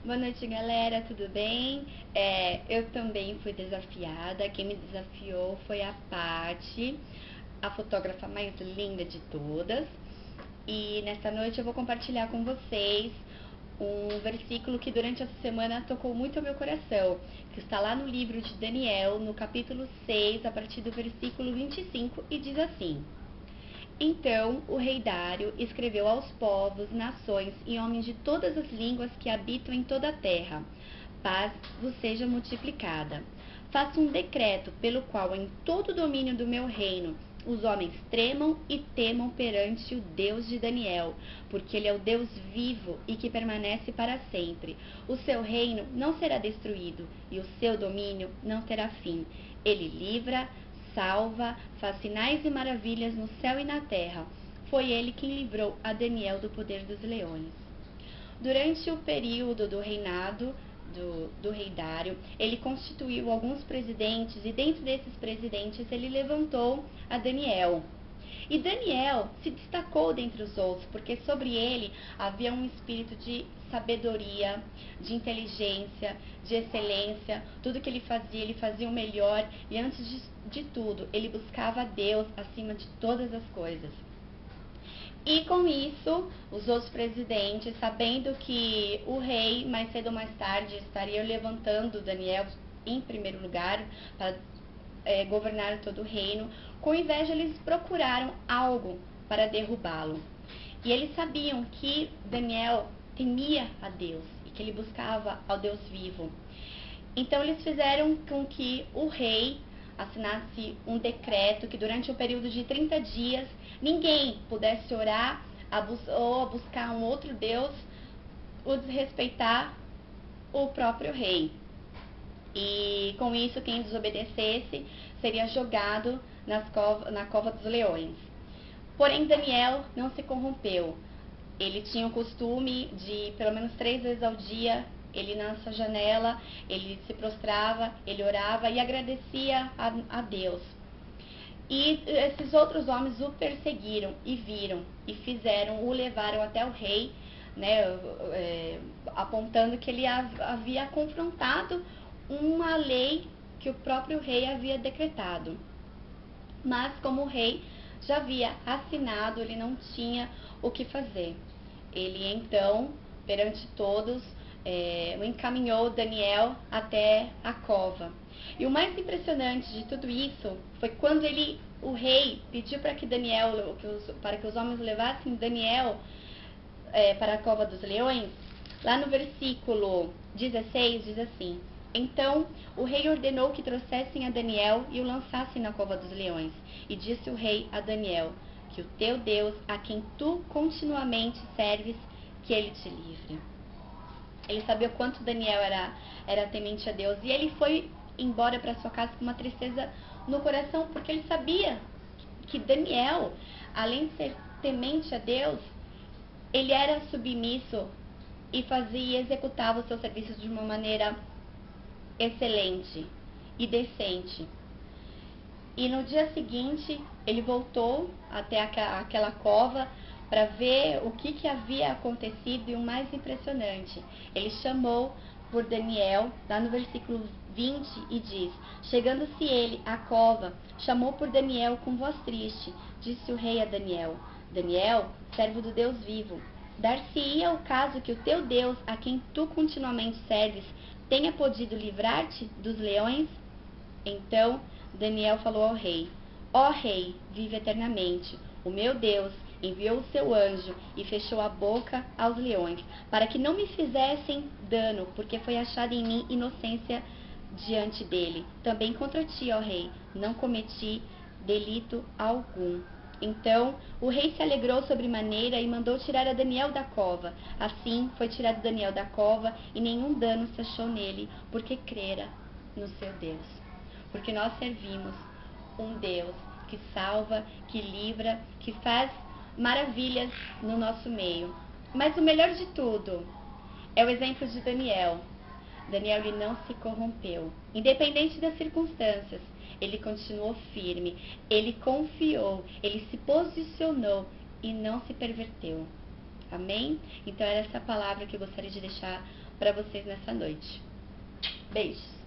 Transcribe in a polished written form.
Boa noite, galera, tudo bem? Eu também fui desafiada. Quem me desafiou foi a Paty, a fotógrafa mais linda de todas. E nesta noite eu vou compartilhar com vocês um versículo que durante essa semana tocou muito ao meu coração, que está lá no livro de Daniel, no capítulo 6, a partir do versículo 25, e diz assim: Então o rei Dário escreveu aos povos, nações e homens de todas as línguas que habitam em toda a terra: Paz vos seja multiplicada. Faça um decreto pelo qual em todo o domínio do meu reino os homens tremam e temam perante o Deus de Daniel, porque ele é o Deus vivo e que permanece para sempre. O seu reino não será destruído e o seu domínio não terá fim. Ele livra, salva, faz sinais e maravilhas no céu e na terra. Foi ele quem livrou a Daniel do poder dos leões. Durante o período do reinado do rei Dário, ele constituiu alguns presidentes e dentre desses presidentes ele levantou a Daniel. E Daniel se destacou dentre os outros, porque sobre ele havia um espírito de sabedoria, de inteligência, de excelência. Tudo que ele fazia o melhor e antes de tudo, ele buscava a Deus acima de todas as coisas. E com isso, os outros presidentes, sabendo que o rei, mais cedo ou mais tarde, estaria levantando Daniel em primeiro lugar para governar todo o reino, com inveja eles procuraram algo para derrubá-lo. E eles sabiam que Daniel temia a Deus e que ele buscava ao Deus vivo. Então eles fizeram com que o rei assinasse um decreto que durante um período de 30 dias ninguém pudesse orar ou buscar um outro Deus ou desrespeitar o próprio rei. E com isso quem desobedecesse seria jogado na cova dos leões. Porém Daniel não se corrompeu. Ele tinha o costume de, pelo menos 3 vezes ao dia, ele na sua janela, ele se prostrava, ele orava e agradecia a Deus. E esses outros homens o perseguiram e viram e o levaram até o rei, né, apontando que ele havia confrontado uma lei que o próprio rei havia decretado. Mas como o rei já havia assinado, ele não tinha o que fazer. Ele então, perante todos, encaminhou Daniel até a cova. E o mais impressionante de tudo isso foi quando o rei pediu para que os homens levassem Daniel para a cova dos leões. Lá no versículo 16 diz assim: Então o rei ordenou que trouxessem a Daniel e o lançassem na cova dos leões. E disse o rei a Daniel: Que o teu Deus, a quem tu continuamente serves, que ele te livre. Ele sabia o quanto Daniel era temente a Deus. E ele foi embora para sua casa com uma tristeza no coração, porque ele sabia que Daniel, além de ser temente a Deus, ele era submisso e fazia e executava os seus serviços de uma maneira excelente e decente. E no dia seguinte, ele voltou até aquela cova para ver o que havia acontecido, e o mais impressionante, ele chamou por Daniel, lá no versículo 20, e diz: Chegando-se ele à cova, chamou por Daniel com voz triste, disse o rei a Daniel: Daniel, servo do Deus vivo, dar-se-ia o caso que o teu Deus, a quem tu continuamente serves, tenha podido livrar-te dos leões? Então Daniel falou ao rei: Ó rei, vive eternamente. O meu Deus enviou o seu anjo e fechou a boca aos leões, para que não me fizessem dano, porque foi achada em mim inocência diante dele. Também contra ti, ó rei, não cometi delito algum. Então o rei se alegrou sobremaneira e mandou tirar a Daniel da cova. Assim foi tirado Daniel da cova, e nenhum dano se achou nele, porque crera no seu Deus. Porque nós servimos um Deus que salva, que livra, que faz maravilhas no nosso meio. Mas o melhor de tudo é o exemplo de Daniel. Daniel ele não se corrompeu, independente das circunstâncias. Ele continuou firme, ele confiou, ele se posicionou e não se perverteu. Amém? Então era essa palavra que eu gostaria de deixar para vocês nessa noite. Beijos!